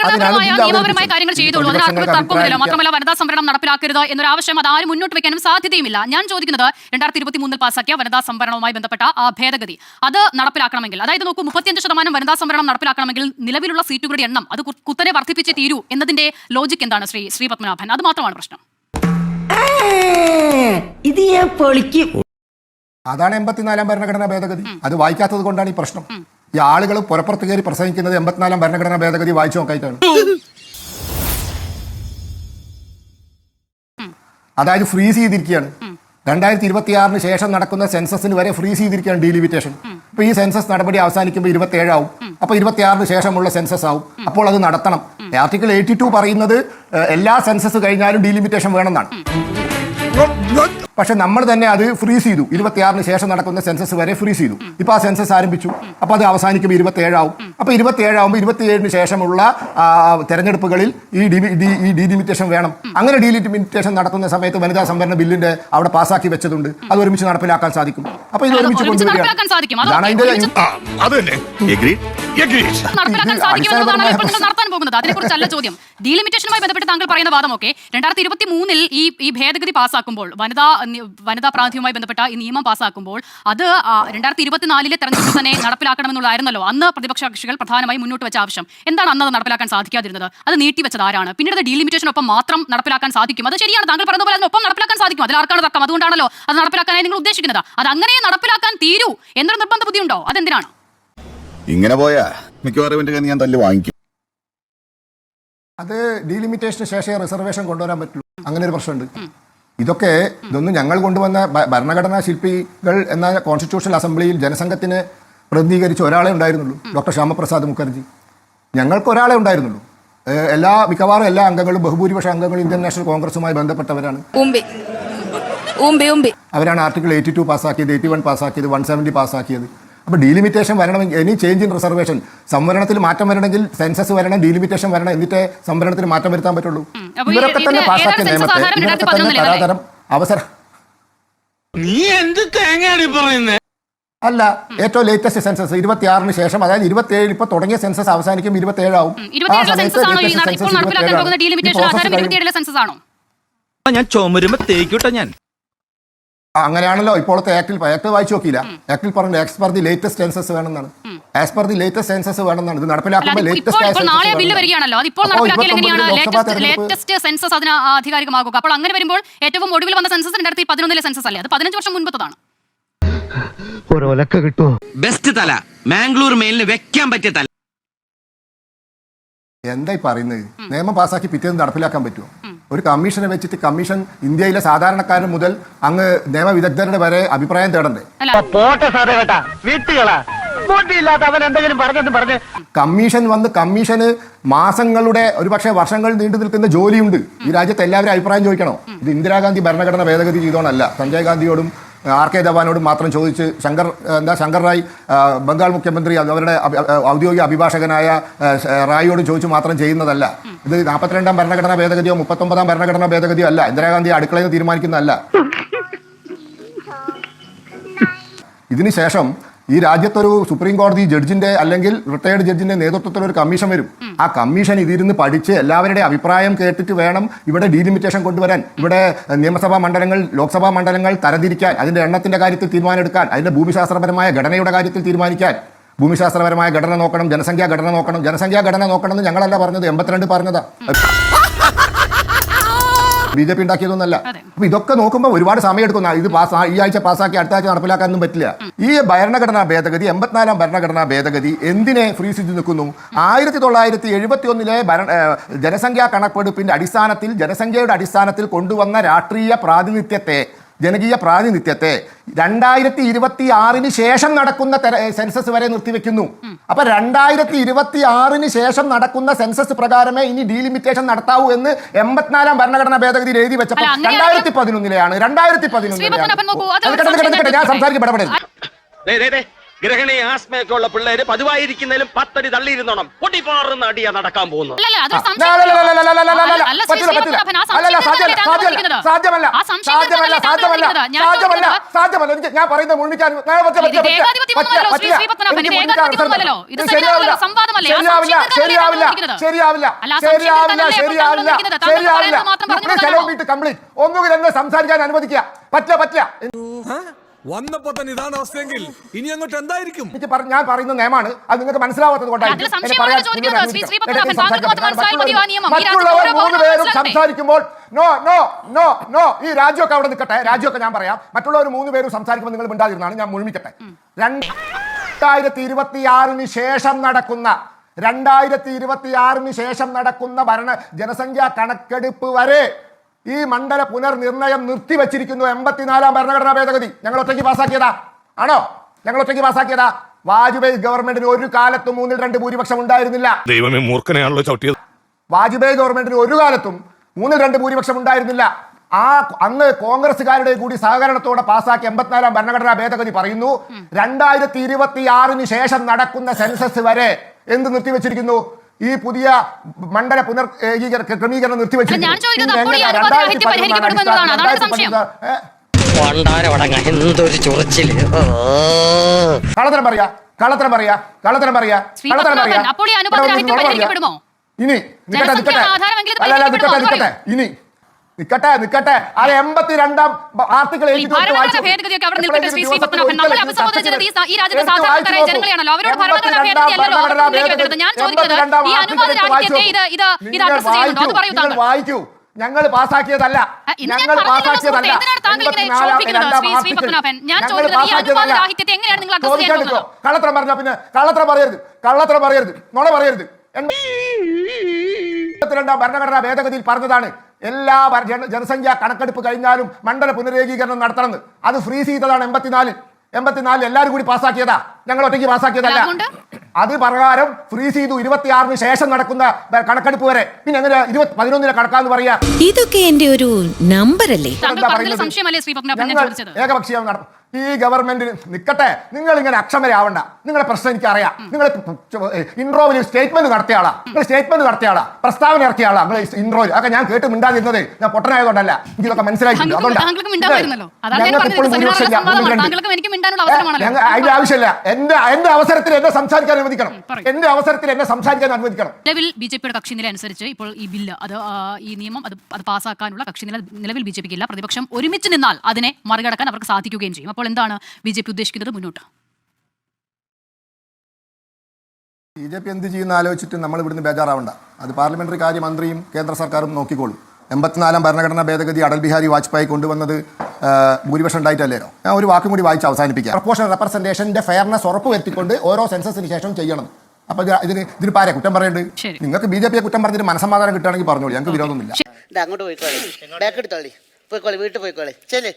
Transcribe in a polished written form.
ഭരണഘടനാപരമായ നിയമപരമായ കാര്യങ്ങൾ ചെയ്തുള്ളൂ. അതിനാർക്കും തർക്കമില്ല. മാത്രമല്ല വനിതാ സംവരണം നടപ്പിലാക്കരുത് എന്നൊരു ആവശ്യം അതാരും മുന്നോട്ട് വെക്കാനും സാധ്യതയുമില്ല. ഞാൻ ചോദിക്കുന്നത് 2023 പാസാക്കിയ വനിതാ സംവരണവുമായി ബന്ധപ്പെട്ട ആ ഭേദഗതി അത് നടപ്പിലാക്കണമെങ്കിൽ, അതായത് നോക്കൂ, 35% വനിതാ സംവരണം നടപ്പിലാക്കണമെങ്കിൽ നിലവിലുള്ള സീറ്റുകളുടെ എണ്ണം അത് കുത്തനെ വർദ്ധിപ്പിച്ചേ തീരൂ എന്നതിന്റെ ലോജിക് എന്താണ് ശ്രീ പത്മനാഭൻ? അത് മാത്രമാണ് പ്രശ്നം. അതാണ് 84 ഭരണഘടനാ ഭേദഗതി. അത് വായിക്കാത്തത് കൊണ്ടാണ് ഈ പ്രശ്നം. ഈ ആളുകൾ പുറപ്പുറത്ത് കയറി പ്രസംഗിക്കുന്നത് 84 ഭരണഘടനാ ഭേദഗതി വായിച്ചു നോക്കായിട്ടാണ്. അതായത് ഫ്രീസ് ചെയ്തിരിക്കുകയാണ്. 2026 ശേഷം നടക്കുന്ന സെൻസസിന് വരെ ഫ്രീസ് ചെയ്തിരിക്കുകയാണ് ഡീലിമിറ്റേഷൻ. അപ്പൊ ഈ സെൻസസ് നടപടി അവസാനിക്കുമ്പോൾ 27 ആവും. അപ്പൊ 26 ശേഷമുള്ള സെൻസസ് ആവും. അപ്പോൾ അത് നടത്തണം. ആർട്ടിക്കിൾ 82 പറയുന്നത് എല്ലാ സെൻസസ് കഴിഞ്ഞാലും ഡീലിമിറ്റേഷൻ വേണമെന്നാണ്. പക്ഷെ നമ്മൾ തന്നെ അത് ഫ്രീസ് ചെയ്തു. 26 ശേഷം നടക്കുന്ന സെൻസസ് വരെ ഫ്രീസ് ചെയ്തു. ഇപ്പൊ ആ സെൻസസ് ആരംഭിച്ചു. അപ്പൊ അത് അവസാനിക്കുമ്പോൾ 27 ആവും. അപ്പൊ 27 ആവുമ്പോൾ 27 ശേഷമുള്ള തെരഞ്ഞെടുപ്പുകളിൽ ഈ ഡീലിമിറ്റേഷൻ വേണം. അങ്ങനെ ഡീലിമിറ്റേഷൻ നടത്തുന്ന സമയത്ത് വനിതാ സംവരണ ബില്ലിന്റെ അവിടെ പാസ്സാക്കി വെച്ചതുണ്ട്. അത് ഒരുമിച്ച് നടപ്പിലാക്കാൻ സാധിക്കും. അപ്പൊ ഇത് ഒരുമിച്ച് കൊണ്ടുവരികയാണ്. അതിനെക്കുറിച്ചല്ല ചോദ്യം. ഡീലിമിറ്റേഷനുമായി ബന്ധപ്പെട്ട് താങ്കൾ പറയുന്ന വാദമൊക്കെ 2023 ഈ ഭേദഗതി പാസ്സാക്കുമ്പോൾ, വനിതാ പ്രാതിനിധ്യവുമായി ബന്ധപ്പെട്ട ഈ നിയമം പാസ്സാക്കുമ്പോൾ അത് 2024 തെരഞ്ഞെടുപ്പ് തന്നെ നടപ്പിലാക്കണമെന്നുള്ളതായിരുന്നല്ലോ അന്ന് പ്രതിപക്ഷ കക്ഷികൾ പ്രധാനമായി മുന്നോട്ട് വെച്ച ആവശ്യം. എന്താണ് അന്ന് അത് നടപ്പിലാക്കാൻ സാധിക്കാതിരുന്നത്? അത് നീട്ടിവെച്ചത് ആരാണ്? പിന്നീട് അത് ഡീലിമിറ്റേഷനൊപ്പം മാത്രം നടപ്പിലാക്കാൻ സാധിക്കും. അത് ശരിയാണ്, താങ്കൾ പറയുന്ന പോലെ അതിനൊപ്പം നടപ്പിലാക്കാൻ സാധിക്കും. അതിൽ ആർക്കാണ് തർക്കം? അതുകൊണ്ടാണല്ലോ അത് നടപ്പിലാക്കാനായി നിങ്ങൾ ഉദ്ദേശിക്കുന്നത്. അത് അങ്ങനെ നടപ്പിലാക്കാൻ തീരൂ എന്നൊരു നിർബന്ധ ബുദ്ധിയുണ്ടോ? അതെന്തിനാണ്? ഇങ്ങനെ പോയാ മിക്കവാറും ഞാൻ തല്ല് വാങ്ങിക്കും. അത് ഡീലിമിറ്റേഷന് ശേഷം റിസർവേഷൻ കൊണ്ടുവരാൻ പറ്റുള്ളൂ. അങ്ങനെ ഒരു പ്രശ്നമുണ്ട്. ഇതൊന്നും ഞങ്ങൾ കൊണ്ടുവന്ന ഭരണഘടനാ ശില്പികൾ എന്ന കോൺസ്റ്റിറ്റ്യൂഷണൽ അസംബ്ലിയിൽ ജനസംഘത്തിന് പ്രതിനിധീകരിച്ച് ഒരാളെ ഉണ്ടായിരുന്നുള്ളൂ, ഡോക്ടർ ശ്യാമപ്രസാദ് മുഖർജി. ഞങ്ങൾക്ക് ഒരാളെ ഉണ്ടായിരുന്നുള്ളൂ. മിക്കവാറും എല്ലാ അംഗങ്ങളും, ബഹുഭൂരിപക്ഷ അംഗങ്ങളും ഇന്ത്യൻ നാഷണൽ കോൺഗ്രസുമായി ബന്ധപ്പെട്ടവരാണ്. അവരാണ് ആർട്ടിക്കിൾ 82 പാസ്സാക്കിയത്, 81 പാസ്സാക്കിയത്, 170 പാസ്സാക്കിയത്. അപ്പോൾ ഡീലിമിറ്റേഷൻ വരണമെങ്കിൽ, എനി ചേഞ്ച് ഇൻ റിസർവേഷൻ, സംവരണത്തിൽ മാറ്റം വരണമെങ്കിൽ സെൻസസ് വരണം, ഡീലിമിറ്റേഷൻ വരണം, എന്നിട്ടേ സംവരണത്തിൽ മാറ്റം വരുത്താൻ പറ്റുള്ളൂ. ഇവരൊക്കെ തന്നെ പാസ്സാക്കിയ നിയമത്തെ ഇവരൊക്കെ തന്നെ തരാതരം അവസരം. നീ എന്ത് തേങ്ങയാണ് പറയുന്നത്? അല്ല, ഏറ്റവും ലേറ്റസ്റ്റ് സെൻസസ് 26 ശേഷം, അതായത് 27 ഇപ്പൊ തുടങ്ങിയ സെൻസസ് അവസാനിക്കും 27 ആവും. ഞാൻ ചുമരുമ്പോ തേക്കൂട്ടോ ഞാൻ. അങ്ങനെയാണല്ലോ ഇപ്പോഴത്തെ ആക്ട് വായിച്ചു നോക്കിയില്ല. ആക്ടിൽ പറഞ്ഞു as per the latest census വേണമെന്നാണ്. As per the latest census വേണമെന്നാണ്. ഇത് നടപ്പിലാക്കുമ്പോൾ ആധികാരികമാകുക. അപ്പോൾ അങ്ങനെ വരുമ്പോൾ ഏറ്റവും ഒടുവിൽ വന്ന സെൻസസ് 2011 സെൻസസ് അല്ലേ? അത് 15 വർഷം മുൻപത്തതാണ്. ബെസ്റ്റ് തല മാംഗ്ലൂർ മെയിലിന് വെക്കാൻ പറ്റിയ തല. എന്തായി പറയുന്നത്? നിയമം പാസ്സാക്കി പിറ്റേന്ന് നടപ്പിലാക്കാൻ പറ്റുമോ? ഒരു കമ്മീഷനെ വെച്ചിട്ട് കമ്മീഷൻ ഇന്ത്യയിലെ സാധാരണക്കാരൻ മുതൽ അങ്ങ് നിയമവിദഗ്ധരുടെ വരെ അഭിപ്രായം തേടണ്ടേ? കമ്മീഷൻ വന്ന് കമ്മീഷന് മാസങ്ങളുടെ, ഒരുപക്ഷെ വർഷങ്ങൾ നീണ്ടു നിൽക്കുന്ന ജോലിയുണ്ട്. ഈ രാജ്യത്ത് എല്ലാവരും അഭിപ്രായം ചോദിക്കണോ? ഇത് ഇന്ദിരാഗാന്ധി ഭരണഘടന ഭേദഗതി ചെയ്തോണല്ല. സഞ്ജയ് ഗാന്ധിയോടും RK ധവാനോടും മാത്രം ചോദിച്ച് ശങ്കർ റായ്, ബംഗാൾ മുഖ്യമന്ത്രി, അവരുടെ ഔദ്യോഗിക അഭിഭാഷകനായ റായിയോടും ചോദിച്ചു മാത്രം ചെയ്യുന്നതല്ല. ഇത് 42-ാം ഭരണഘടനാ ഭേദഗതിയോ 39-ാം ഭരണഘടനാ ഭേദഗതിയോ അല്ല. ഇന്ദിരാഗാന്ധി അടുക്കളയിൽ നിന്ന് തീരുമാനിക്കുന്നതല്ല. ഇതിനുശേഷം ഈ രാജ്യത്തൊരു സുപ്രീം കോടതി ജഡ്ജിന്റെ അല്ലെങ്കിൽ റിട്ടയർഡ് ജഡ്ജിന്റെ നേതൃത്വത്തിൽ ഒരു കമ്മീഷൻ വരും. ആ കമ്മീഷൻ ഇതിരുന്ന് പഠിച്ച് എല്ലാവരുടെയും അഭിപ്രായം കേട്ടിട്ട് വേണം ഇവിടെ ഡീലിമിറ്റേഷൻ കൊണ്ടുവരാൻ. ഇവിടെ നിയമസഭാ മണ്ഡലങ്ങൾ, ലോക്സഭാ മണ്ഡലങ്ങൾ തരംതിരിക്കാൻ, അതിന്റെ എണ്ണത്തിന്റെ കാര്യത്തിൽ തീരുമാനമെടുക്കാൻ, അതിന്റെ ഭൂമിശാസ്ത്രപരമായ ഘടനയുടെ കാര്യത്തിൽ തീരുമാനിക്കാൻ. ഭൂമിശാസ്ത്രപരമായ ഘടന നോക്കണം, ജനസംഖ്യാ ഘടന നോക്കണം. ജനസംഖ്യാ ഘടന നോക്കണം എന്ന് ഞങ്ങളല്ല പറഞ്ഞത്, 82 പറഞ്ഞതാ. BJP ഉണ്ടാക്കിയതൊന്നല്ല. അപ്പൊ ഇതൊക്കെ നോക്കുമ്പോൾ ഒരുപാട് സമയം എടുക്കുന്ന. ഇത് ഈ ആഴ്ച പാസ്സാക്കി അടുത്ത ആഴ്ച നടപ്പിലാക്കാനൊന്നും പറ്റില്ല. ഈ ഭരണഘടനാ ഭേദഗതി, 84-ാം ഭരണഘടനാ ഭേദഗതി എന്തിനെ ഫ്രീസ് ചെയ്ത് നിൽക്കുന്നു? 1971 ജനസംഖ്യാ കണക്കെടുപ്പിന്റെ അടിസ്ഥാനത്തിൽ, ജനസംഖ്യയുടെ അടിസ്ഥാനത്തിൽ കൊണ്ടുവന്ന രാഷ്ട്രീയ പ്രാതിനിധ്യത്തെ, ജനകീയ പ്രാതിനിധ്യത്തെ 2026 ശേഷം നടക്കുന്ന സെൻസസ് വരെ നിർത്തിവെക്കുന്നു. അപ്പൊ 2026 ശേഷം നടക്കുന്ന സെൻസസ് പ്രകാരമേ ഇനി ഡീലിമിറ്റേഷൻ നടത്താവൂ എന്ന് 84-ാം ഭരണഘടനാ ഭേദഗതിയിൽ എഴുതി വെച്ചപ്പോൾ 2011-ലാണ്. ഞാൻ സംസാരിക്കപ്പെടപ്പെടരുത്. ഗ്രഹണി ആസ്മയൊക്കെ ഉള്ള പിള്ളേര് പതിവായിരിക്കുന്നതിലും 10 അടി തള്ളിയിരുന്നോണം പൊട്ടിപ്പാറുന്ന അടിയാ നടക്കാൻ പോകുന്നത്. അല്ലല്ല, അതൊരു സംശയം. അല്ല, ശ്രീ ശ്രീപത്മനാഭൻ, ആ സംശയം തന്നെയല്ലേ താങ്കൾ ഉന്നയിക്കുന്നത്? ആ സംശയം തന്നെയല്ലേ താങ്കൾ ഉന്നയിക്കുന്നത്? ഞാൻ ചോദിക്കുന്നത് ഞാൻ പറയുന്നത് മുഴുമിക്കാൻ ഇത് ഏകാധിപത്യമൊന്നുമല്ലോ ശ്രീ ശ്രീപത്മനാഭൻ, ഇത് ഏകാധിപത്യമൊന്നുമല്ലോ, ഇത് സരിയാണല്ലോ, സംവാദമല്ലേ? ആ സംശയം തന്നെയല്ലേ താങ്കൾ ഉന്നയിക്കുന്നത്? ശരിയാവില്ല. അല്ല, ആ സംശയം തന്നെയല്ലേ അപ്പോൾ താങ്കൾ ഉന്നയിക്കുന്നത്? താങ്കൾ പറയുന്നത് മാത്രം പറഞ്ഞു പോകണോ? ഒന്നുകിൽ എന്നെ സംസാരിക്കാൻ അനുവദിക്കുക. പറ്റില്ല. വന്നപ്പോ തന്നെ ഇതാണ് അവസ്ഥയെങ്കിൽ ഇനി അങ്ങോട്ട് എന്തായിരിക്കും? ഞാൻ പറയുന്ന നിയമമാണ്, അത് നിങ്ങൾക്ക് മനസ്സിലാവാത്തത് അതിൽ സംശയമാണ് ചോദിക്കുന്നത് ശ്രീ ശ്രീപത്മനാഭൻ. താങ്കൾക്ക് മാത്രം മനസ്സിലായി മതിയോ ആ നിയമം? ഈ രാജ്യത്തെ മറ്റുള്ളവർ ഓരോ 3 പൗരനും പേരും മനസ്സിലാക്കണ്ടേ? സംസാരിക്കുമ്പോൾ നോ ഈ രാജ്യമൊക്കെ അവിടെ നിൽക്കട്ടെ. രാജ്യമൊക്കെ ഞാൻ പറയാം. മറ്റുള്ളവർ 3 പേരും സംസാരിക്കുമ്പോൾ നിങ്ങൾ മിണ്ടാതിരുന്നാണ്. ഞാൻ മുഴുമിക്കട്ടെ. 2026 ശേഷം നടക്കുന്ന 2026 ശേഷം നടക്കുന്ന ജനസംഖ്യാ കണക്കെടുപ്പ് വരെ ഈ മണ്ഡല പുനർനിർണയം നിർത്തിവെച്ചിരിക്കുന്നു. 84-ാം ഭരണഘടനാ ഭേദഗതി ഞങ്ങൾ ഒറ്റയ്ക്ക് പാസ്സാക്കിയതാ ആണോ? ഞങ്ങൾ ഒറ്റയ്ക്ക് പാസ്സാക്കിയതാ. വാജ്പേയി ഗവൺമെന്റിന് ഒരു കാലത്തും 3/2 ഭൂരിപക്ഷം ഉണ്ടായിരുന്നില്ല. ദൈവമേ, മൂർഖനെയാണല്ലോ ചവിട്ടിയത്. വാജ്പേയി ഗവൺമെന്റിന് ഒരു കാലത്തും 3/2 ഭൂരിപക്ഷം ഉണ്ടായിരുന്നില്ല. അന്ന് കോൺഗ്രസുകാരുടെ കൂടി സഹകരണത്തോടെ പാസ്സാക്കിയ 84-ാം ഭരണഘടനാ ഭേദഗതി പറയുന്നു 2026 ശേഷം നടക്കുന്ന സെൻസസ് വരെ എന്ത് നിർത്തിവെച്ചിരിക്കുന്നു? ഈ പുതിയ മണ്ഡല ക്രമീകരണം നിർത്തിവെച്ചിരിക്കുന്നു. കള്ളത്തരം പറയാ. ഇനി നിക്കട്ടെ. ആ 82-ാം ആർട്ടിക്കിൾ വായിക്കൂ. ഞങ്ങൾ പാസ്സാക്കിയതല്ല. കള്ളത്തരം പറഞ്ഞ പിന്നെ കള്ളത്തരം പറയരുത്, നുണ പറയരുത്. 82-ാം ഭരണഘടനാ ഭേദഗതിയിൽ പറഞ്ഞതാണ് എല്ലാ ജനസംഖ്യാ കണക്കെടുപ്പ് കഴിഞ്ഞാലും മണ്ഡല പുനരേകീകരണം നടത്തണമെന്ന്. അത് ഫ്രീസ് ചെയ്തതാണ് 84 എല്ലാവരും കൂടി പാസ്സാക്കിയതാ, ഞങ്ങൾ ഒറ്റയ്ക്ക് പാസ്സാക്കിയതല്ല. അത് പ്രകാരം ഫ്രീസ് ചെയ്തു 26 ശേഷം നടക്കുന്ന കണക്കെടുപ്പ് വരെ. പിന്നെ എങ്ങനെ 11 കണക്കാന്ന് പറയാ? ഇതൊക്കെ എന്റെ ഒരു നമ്പർ അല്ലേ? ഏകപക്ഷീയം നടത്തും ഈ ഗവൺമെന്റിന്. നിക്കട്ടെ, നിങ്ങൾ ഇങ്ങനെ അക്ഷമരാവണ്ട. നിങ്ങളുടെ പ്രശ്നം എനിക്കറിയാം. നിങ്ങൾ ഇൻട്രോവിൽ സ്റ്റേറ്റ്മെന്റ് നടത്തിയ ആളാ, പ്രസ്താവന ഇറക്കിയ ആളാ. നിങ്ങൾ ഇൻട്രോയിൽ ഒക്കെ ഞാൻ കേട്ട് മിണ്ടാതിരുന്നത് ഞാൻ പൊട്ടനായതുകൊണ്ടല്ല, എനിക്കിതൊക്കെ മനസ്സിലായിട്ടുണ്ട്. അതിന്റെ ആവശ്യമില്ല. എന്റെ അവസരത്തിൽ എന്നെ സംസാരിക്കാൻ അനുവദിക്കണം. നിലവിൽ ബിജെപിയുടെ കക്ഷി നില അനുസരിച്ച് ഇപ്പോൾ ഈ ബില്ല് ഈ നിയമം അത് പാസ്സാക്കാനുള്ള കക്ഷി നില നിലവിൽ ബിജെപിക്ക് ഇല്ല. പ്രതിപക്ഷം ഒരുമിച്ച് നിന്നാൽ അതിനെ മറികടക്കാൻ അവർക്ക് സാധിക്കുകയും ചെയ്യും. അപ്പോൾ എന്താണ് ബിജെപി ഉദ്ദേശിക്കുന്നത് മുന്നോട്ട്? ബിജെപി എന്ത് ചെയ്യുന്ന ആലോചിച്ചിട്ട് നമ്മൾ ഇവിടുന്ന് ബേജാറാവണ്ട. അത് പാർലമെന്ററി കാര്യമന്ത്രിയും കേന്ദ്ര സർക്കാരും നോക്കിക്കോളും. 84-ാം ഭരണഘടനാ ഭേദഗതി അടൽ ബിഹാരി വാജ്പേയി കൊണ്ടുവന്നത് ഭൂരിപക്ഷം ഉണ്ടായിട്ടല്ലേനോ? ഞാൻ ഒരു വാക്കും കൂടി വായിച്ച് അവസാനിപ്പിക്കാം. പ്രൊപ്പോഷണൽ റെപ്രസെന്റേഷന്റെ ഫെയർനെസ് ഉറപ്പുവരുത്തിക്കൊണ്ട് ഓരോ സെൻസസിന് ശേഷം ചെയ്യണം. അപ്പൊ ഇതിന് പാരെ കുറ്റം പറയേണ്ടത്? നിങ്ങൾക്ക് ബിജെപിയെ കുറ്റം പറഞ്ഞിട്ട് മനസ്സമാധാനം കിട്ടുകയാണെങ്കിൽ പറഞ്ഞോളൂ, ഞങ്ങൾക്ക് വിരോധമൊന്നുമില്ല. അങ്ങോട്ട് പോയിക്കോളി, ബാക്ക് എടുത്തോളി, പോയിക്കോളി, വീട്ടിൽ പോയിക്കോളി. ശരി.